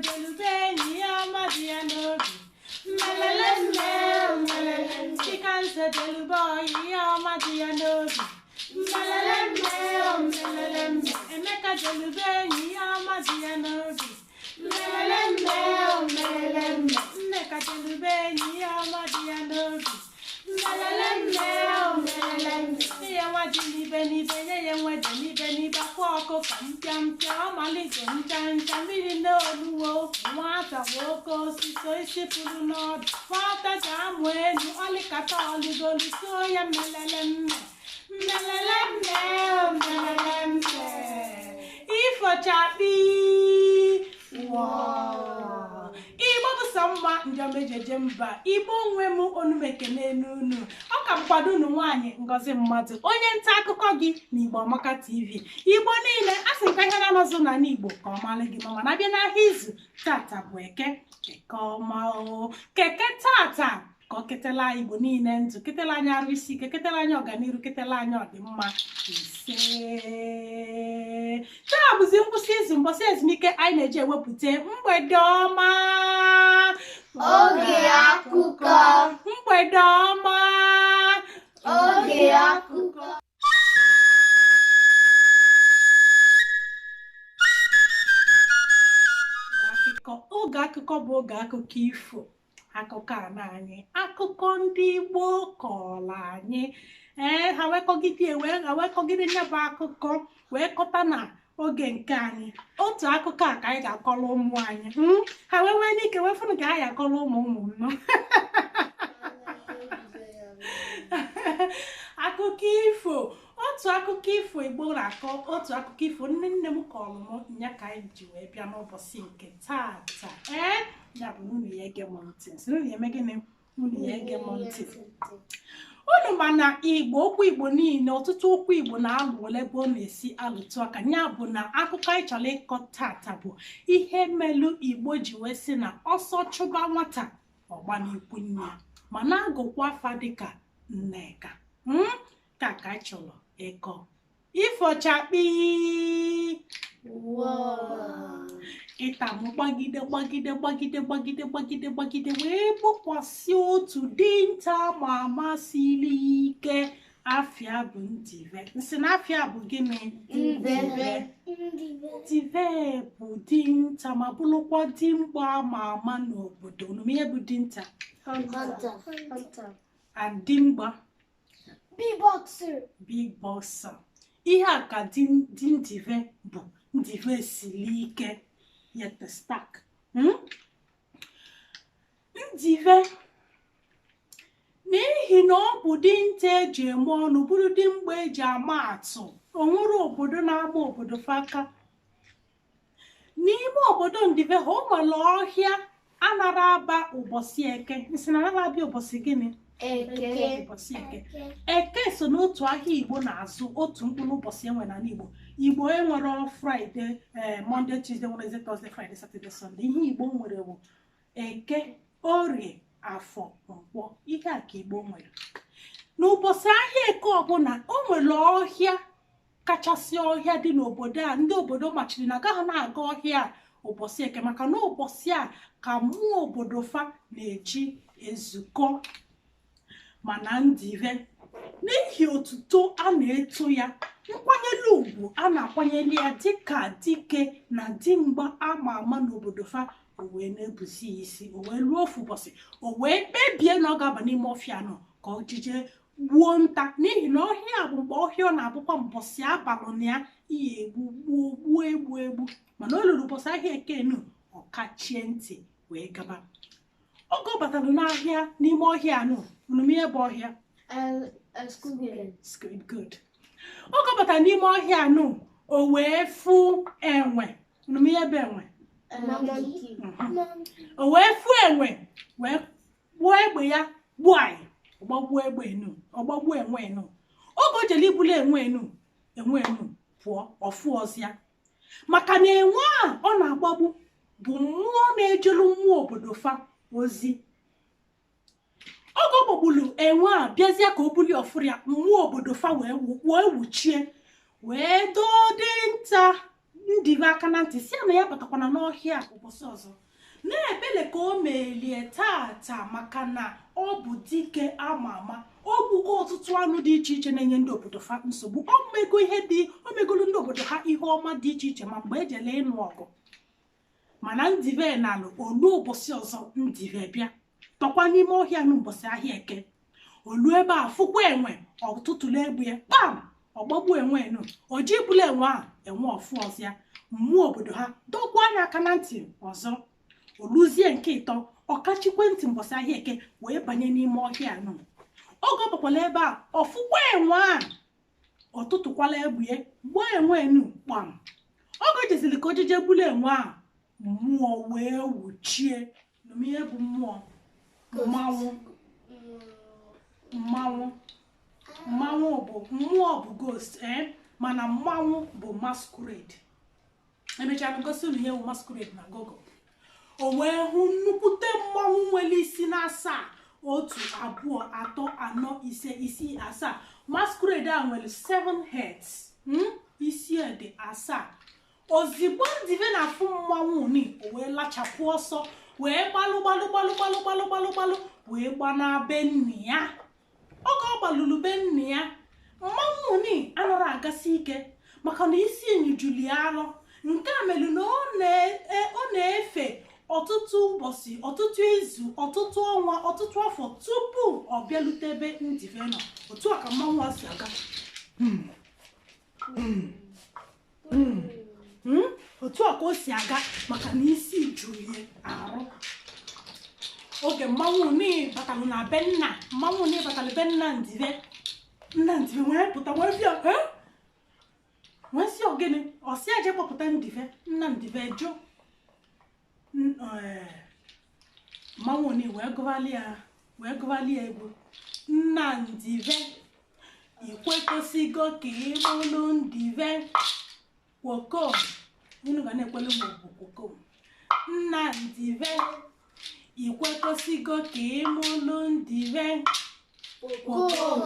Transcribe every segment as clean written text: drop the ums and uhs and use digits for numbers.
delubeni amadianobi. Meleleme, chikanse deluboy amadianobi. Meleleme, emeka delubeni amadianobi. Meleleme, nneka delubeni amadianobi. Igbo bụ sọmma njomejeje mba Igbo nwe m onumekene n'unu ọ ka mkwado unu nwaanyị Ngozi Mmadụ onye nta akụkọ gị na Igbo Amaka TV Igbo niile asị nka ihe na-anọzụ na n'Igbo ka ọ mara gị mama na-abịa n'ahịa izu tata bụ eke ọma o keke tata ka ọ ketela Igbo niile ndụ ketela anyị arụ isi ike ketela anyị ọganiru ketela anyị ọdịmma ise taa bụzi ngwụsị izu mbọsị ezumike anyị na-eji ewepụta mgbede ọma oge akụkọ mgbede ọma oge akụkọ oge akụkọ bụ oge akụkọ ifo akụkọ a na anyị akụkọ ndị Igbo kọrọ anyị ha wekọgide nye bụ akụkọ wee kọta na oge nke anyị otu akụkọ a ka anyị ga-akọrọ ụmụ anyị ha wee nwee n'ike wefụrụ ka anyị akọrọ ụmụ m akụkọ ifo otu akụkọ ifo Igbo na-akọ otu akụkọ ifo nne m kọrọ m nya ka anyị ji wee bịa n'ụbọchị nke tata ya bụ unu ya ege m ntị unu ya eme gịnị unu ya ege m ntị unu ma na Igbo okwu Igbo niile ọtụtụ okwu Igbo na-alụ ole ebe ọ na-esi alụtụ aka ya bụ na akụkọ anyị chọrọ ịkọ tata bụ ihe melu Igbo ji wee sị na ọsọ chụba nwata ọgba n'ikwu nne ya ma na-agụkwa afa dịka Nneka ka anyị chọrọ ịkọ ifochakpi ịta m gbagide wee gbokwasị otu dinta ma amasịrị ike afịa bụ Ndive nsị na afịa bụ gịnị Ndive bụ dinta ma bụrụkwa dimgba ama ama n'obodo unu ihe bụ dinta dimgba big boxer ihe a ka Ndive bụ Ndive siri ike yet the stack Ndive n'ihi na ọ bụ dinta eji eme ọnụ bụrụ dimgba eji ama atụ o nwere obodo na-ama obodo faka n'ime obodo Ndive ha o nwere ọhịa anara aba ụbọchị eke nsị na anara abịa ụbọchị gịnị eke so n'otu ahịa Igbo na-azụ otu mkpụrụ ụbọchị enwe na Igbo enwere Friday Monday Tuesday Wednesday Thursday Friday Saturday Sunday ihe Igbo nwere bụ eke orie afọ nkwọ ihe a ka Igbo nwere n'ụbọchị ahịa eke ọbụla o nwere ọhịa kachasị ọhịa dị n'obodo a ndị obodo machiri na agaghị na-aga ọhịa ụbọchị eke maka na ụbọchị a ka mmụọ obodo fa na-eji ezukọ mana Ndive n'ihi otuto a na-eto ya nkwanyere ugwu a na-akwanyere ya dịka dike na dimgba ama ama n'obodo fa o wee na-ebuzi isi o wee ruo ofu ụbọchị o wee kpebie na ọ ga-aba n'ime ọfịa nọ ka ọ jije gbuo nta n'ihi na ọhịa bụ mgbe ọhịa ọ na-abụkwa mbọsị abalị na ya ihe egbu mana o luru ụbọchị ahịa ekenu ọ kachie ntị wee gaba oge ọ batara n'ahịa n'ime ọhịa anụ ihe bụ ọhịa oge ọ batara n'ime ọhịa anụ o wee fụ enwe ihe bụ enwe o wee fụ enwe wee gbuo egbe ya gbuo anyị ọgbagbuo enwe enu oge o jere ibulu enwe enu pụọ ọfụ ọzịa maka na enwe a ọ na-agbagbu bụ mmụọ na-ejelu mmụọ obodo fa ozi oge ọ gbagbulu enwe a bịazie ka o buli ọfụrụ ya mmụọ obodo fa wee wuchie wee doo dinta ndive aka na ntị si na ya batakwana n'ọhịa ụbọchị ọzọ na-ebele ka o melie tata maka na ọ bụ dike ama ama o gbugo ọtụtụ anụ dị iche iche na-enye ndị obodo ha nsogbu o megolo ndị obodo ha ihe ọma dị iche iche ma mgbe ejele ịnụ ọgụ mana ndive na-alụ olu ụbọchị ọzọ ndive bịa tọkwa n'ime ọhịa n'ụbọchị ahịa eke olu ebe a fụkwa enwe ọtụtụlụ egbu ya kpam ọgbagbu enwe enu oji bụla enwe a enwe ọfụ ọzọ ya mmụọ obodo ha dọgbu anya aka na ntị ọzọ oluzie nke ịtọ ọkachikwe ntị mbọsị ahịa eke wee banye n'ime ọhịa anụ oge ọ bakwala ebe a ọfụkwa enwe a ọtụtụkwala egbu ya gbuo enwe enu kpam oge jezili ka ojije gbula enwe a mmụọ wee wuchie ihe bụ mmụọ mmanwụ bụ mmụọ bụ ghost mana mmanwụ bụ masquerade emechara ngosi ụlọ ihe bụ masquerade na Google o wee hụ nnukwute mmanwụ nwere isi na asaa 1 2 3 4 5 6 7 masquerade a nwere 7 heads isi dị asaa ozigbo ndive na-afụ mmanwụ ni o wee lachapụ ọsọ wee gbalụ wee gbana be nne ya oge ọ gbalụrụ be nne ya mmanwụ ni anara agasi ike maka na isi enyi juli arọ nke a mere na ọ na-efe ọtụtụ ụbọchị ọtụtụ izu ọtụtụ ọnwa ọtụtụ afọ tupu ọ bịalute ebe ndive nọ otu a ka mmanwụ a si aga otu a ka o si aga maka na isi juru arụ oge mmanwụ ni batalụ na be nna mmanwụ ni batalụ be nna ndive wee pụta wee bịa wee si ogene ọsị aje kpọpụta ndive nna ndive jụ mmanwụ ni wee gụvali ya egwu nna ndive ikwekọsigo ka ịmụlụ ndive kwokom unu ga na-ekwelu m bụ kwokom nna ndive ikwekọsigo ka ịmụlụ ndive kwokom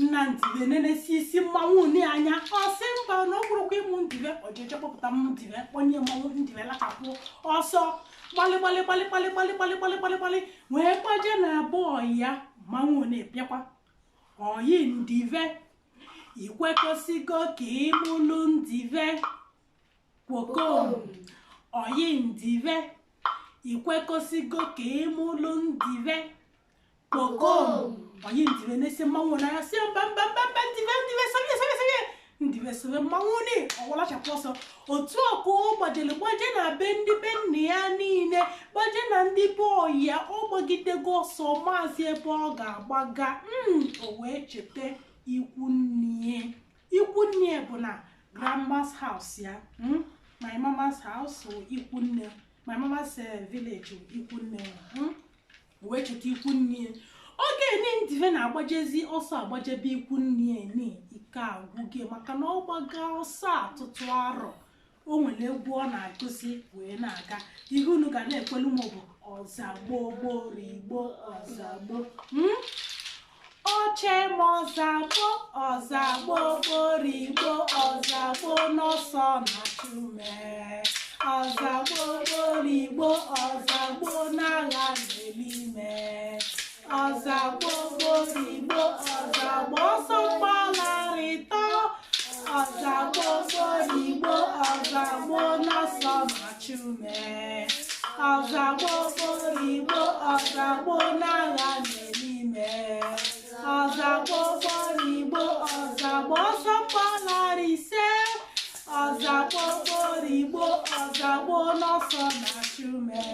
nna ndive nenesi isi mmanwụ ni anya ọsị mba na ọ bụrụkwa ịmụ ndive ojeje kpọpụta m ndive onye mmanwụ ndive lakapụ ọsọ gbalị wee gbaje na abụọ ya mmanwụ na-ebịakwa oyi ndive ikwekọsigo ka ịmụlụ ndive kwokom oyi ndive ikwekọsigo ka ịmụlụ ndive kwokom oyi ndive na-esi mmanwụ na ya si mba ndive sobe mmanwụ ni ọwụlachapụ ọsọ otu ọkụ gbaje na be ndị be nne ya niile gbaje na ndị be oyi ya ọ gbagidego ọsọ maazị ebe ọ ga-agbaga o wee cheta ikwu nne bụ na grandma's house ya my mama's house ikwu nne my mama's village ikwu nne o wee cheta ikwu nne oge ni ndive na-agbajezi ọsọ agbajebe ikwu nne ni ike agwụge maka na ọ gbaga ọsọ atụtụ arọ o nwere egwu ọ na-agụzi wee na-aga ihe unu ga na-ekwelu m bụ ọzagbo gborigbo ọzagbo oche m ọzagbo gborigbo ọzagbo n'ọsọ na chume ọzagbo gborigbo ọzagbo n'agha n'elime ọzagbo gborigbo ọzagbo ọsọ mgbalarịta ọzagbo gborigbo ọzagbo n'ọsọ na chume ọzagbo gborigbo ọzagbo n'agha n'elime ọzagbo gborigbo ọzagbo ọsọ mgbalarịse ọzagbo gborigbo ọzagbo n'ọsọ na chume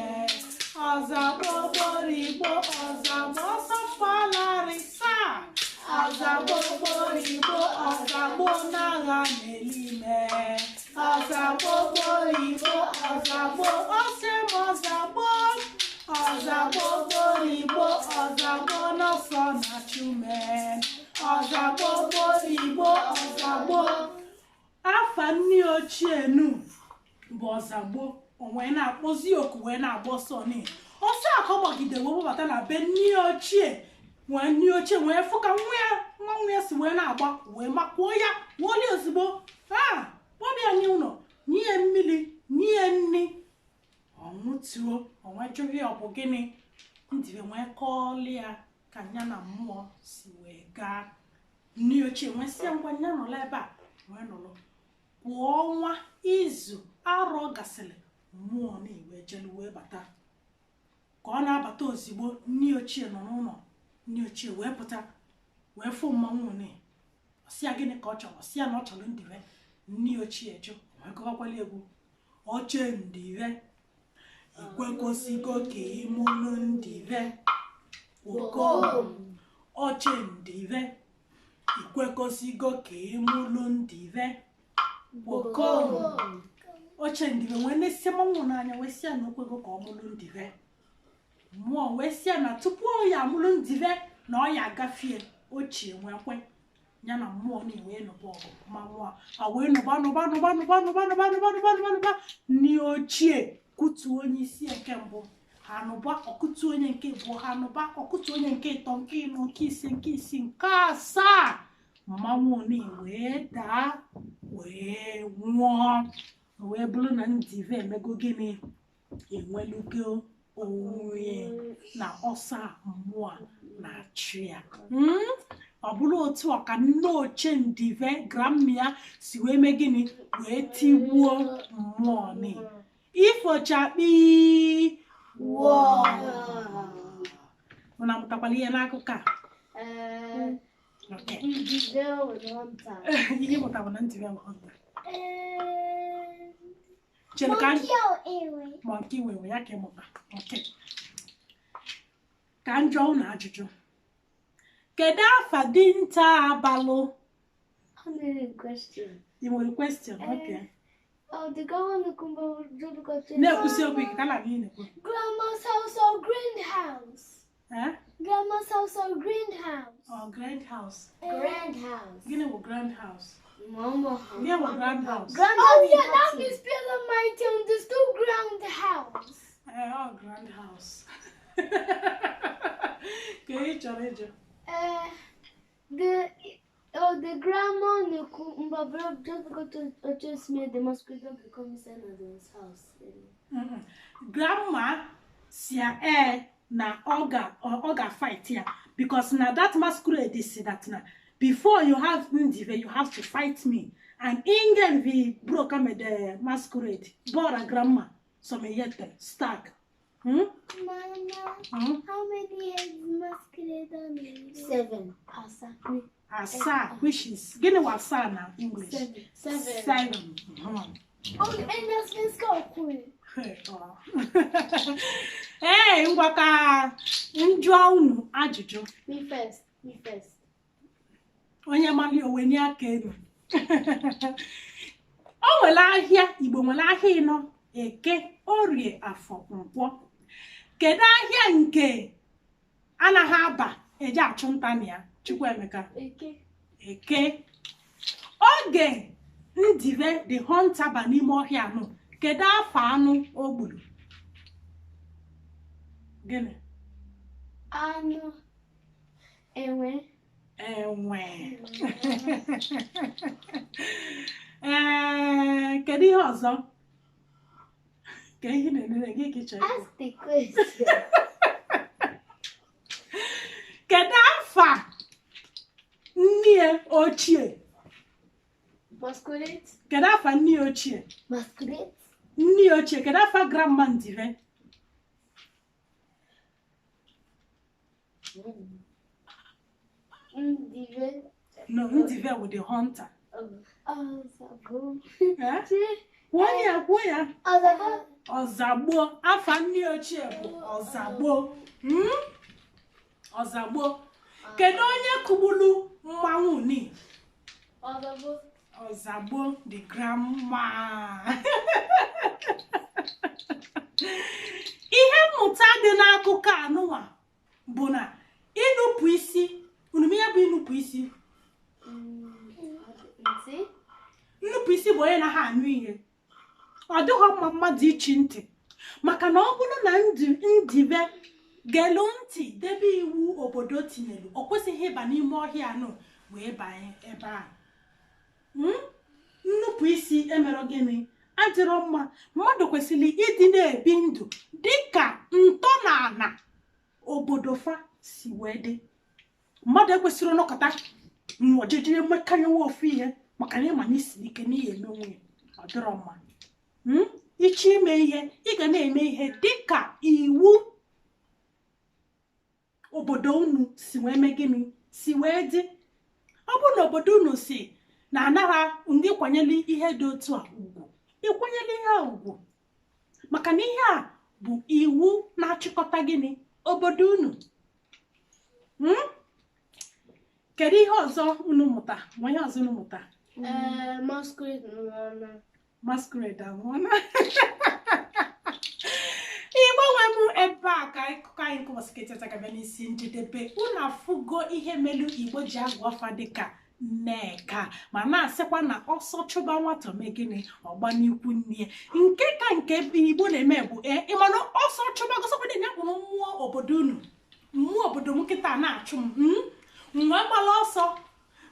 ọzagbo gborigbo ọzagbo ọsọ mgbalarịsa ọzagbo gborigbo ọzagbo n'agha n'elime ọzagbo gborigbo ọzagbo ọsem ọzagbo ọzagbo gborigbo ọzagbo n'ọsọ na chume ọzagbo gborigbo ọzagbo afa nne ochie nu bụ ọzagbo onwe na-akpọzi oku wee na-agba ọsọ ni ọsọ akọ gbagide wee gbabata na be nne ochie wee fụ ka nwa ya si wee na-agba wee makwuo ya woli ozugbo kpọbịa nye ụlọ nye kutuo onwe jụrụ ya ọ bụ gịnị ndive nwee kọọlụ ya ka ya na mmụọ si wee gaa. Nne ochie nwesịa ngwa ya nọrọ ebe a wee nọrọ kwa ọnwa izu arọ gasịrị mmụọ na-ewe jelu wee bata. Ka ọ na-abata ozigbo nne ochie nọ n'ụlọ, nne ochie wee pụta wee fụ mmanwụ ne ọsịa gịnị ka ọ chọrọ, ọsịa na ọ chọrọ ndive. Nne ochie jụ wee gụwakwala egwu oche ndive ikwekọsigo ka ịmụlụ ndive woko oche ndive ikwekọsigo ka ịmụlụ ndive woko. Oche ndive wee na-esi mmanwụ n'anya wee sịa na okwego ka ọ mụlụ ndive. Mmụọ wee sịa na tupu ọ ya amụlụ ndive na ọ ya agafie ochie nwee kwe ya na mmụọ na-enwe nụba ọgụ ma mmụọ a wee nụba. Nne ochie kutu onye isi nke mbụ ha nụba, ọkụtu onye nke abụọ ha nụba, ọkụtu onye nke ịtọ, nke ịnọ, nke ise, nke isii, nke asaa. Mmanwụ wee daa wee nwụọ wee bụrụ na ndive emego gịnị enwelugo onwe na ọsa mmụọ na-achụ ya. Ọ bụrụ otu ọka nne ochie ndive gramia si wee mee gịnị wee tigbuo mmụọ ni ifochakpi ụna mụtakwala ihe n'akụkọ a. Ihe mụtara na ndive monkey wewe ya ka ịmụta. Ka njọ ụnụ ajụjụ, kedu afa dinta abalụ? You want a question? Okay. The girl Na-ekwusi okwu ike ka na anyị na-ekwu. Grandma's house or greenhouse? Grandma's house or greenhouse? Oh, grand house. Grand house. Gịnị bụ grand house? Mama. Gịnị bụ grand house? Oh yeah, that means Peter Mighty understood ground house. Oh, grand house. Ka ị chọrọ ịjụ. The grandma just because to just made the mosquito become inside of his house. Grandma sia na oga fight ya because na that masquerade is that na before you have ndive you have to fight me and ingen we broke am the masquerade bora grandma so me yet stag. Mama, how many heads masquerade on it? 7. Asa, which is gini wasa na English? 7. Oh, and that's been so cool. Hey, ngwa ka njụọ unu ajụjụ. Me first. Onye mali owe ni aka elu. O nwere ahịa, Igbo nwere ahịa ịnọ, Eke, Orie, Afọ, Nkwọ. Kedu ahịa nke anaghị aba eji achụ nta na ya? Chukwuemeka. Eke. Oge ndive the hunter ba n'ime ọhịa anụ, kedu afọ anụ o gburu? Gịnị? Anụ enwe. Kedu ihe ọzọ? Ka ihe na-enere gị ka ịchọ. Ask the question. Kedu afa nne ochie? Masquerade. Kedu afa nne ochie? Masquerade. Nne ochie, kedu afa grandma ndive? Ndive. No, ndive with the hunter. Ozagbo. Kwuo ya. Ozagbo. Ozagbo. Afa nne ochie bụ Ozagbo. Ozagbo. Kedu onye kugbulu mmanwụ ni? Ozagbo. Ozagbo the grandma. Ihe mmụta dị n'akụkọ anụwa bụ na ịnụpụ isi, unu ya bụ ịnụpụ isi. Nnupụ isi bụ onye na ha anụ ihe. Ọ dịghị mma mmadụ ichi ntị maka na ọ bụrụ na ndive gelu ntị debe iwu obodo tinyelu, o kwesịghị ịba n'ime ọhịa anụ wee banye ebe a. Nnupụ isi emere gịnị? adịrọ mma. Mmadụ kwesịrị ịdị na-ebi ndụ dịka ntọala obodo fa si wee dị. Mmadụ ekwesịrị ọnọkọta n'ọjịjị mmekanyewa ofu ihe maka na ịma na isi ike n'ihi eme nwunye. Ọ dịrọ mma. Ichi ime ihe ị ga na-eme ihe dịka iwu obodo unu si wee mee gịnị si wee dị. Ọ bụ na obodo unu si na anara ndị kwanyere ihe dị otu a ugwu, ịkwanyere ihe a ugwu maka na ihe a bụ iwu na-achịkọta gịnị obodo unu. Kedu ihe ọzọ unu mụta? Nwa ihe ọzọ unu mụta? Masquerade nwụọna. Masquerade anwụọna. Igbanwe m ebe a ka akụkọ anyị nkụbọsị ketata gaba n'isi njedebe. Unu afụgo ihe melu Igbo ji agụ afa dịka Nneka, ma na-asịkwa na ọsọ chụba nwata mee gịnị ọgba n'ikwu nne. Nke ka nke Igbo na-eme bụ ịmanụ ọsọ chụba gosọkwado ya kpụrụ mmụọ obodo unu. Mmụọ obodo m kịta na-achụ m. Nwee gbala ọsọ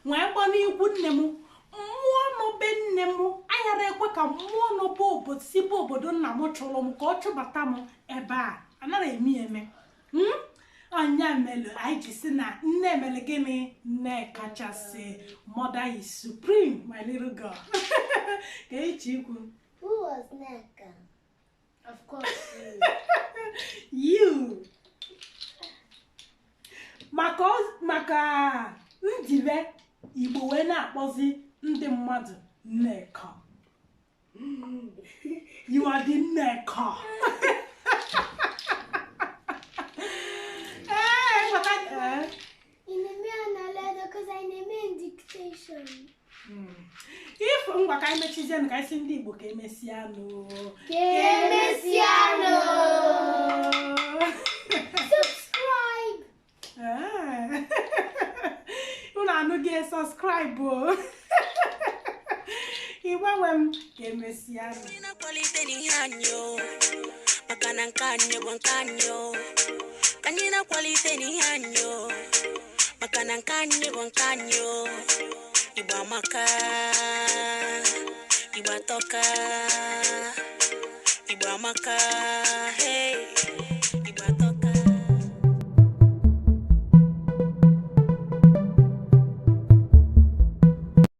nwee gba n'ikwu nne m. Mmụọ n'obe nne m anyara ekwe ka mmụọ n'obe obodo si bụ obodo nna m chụrụ m ka ọ chụbata m ebe a. Anara eme eme. Anya melu anyị ji si na nne mele gịnị nne kachasị. Mother is supreme, my little girl. Ka echi ikwu. Who was Nneka? Of course You. Maka ndive Igbo wee na-akpọzi ndị mmadụ Nneka. You are the Nneka. If ngwa ka anyị mechizie ka anyị si ndị Igbo ka emesianụ. Subscribe. Unu anụghị subscribe o. Igbanwe m ka emesianụ. Kwalite n'ihe anyị maka na nke anyị bụ nke anyị. Anyị na-akwalite n'ihe anyị maka na nke anyị bụ nke anyị. Igbo amaka, Igbo atọka, Igbo amaka, hey.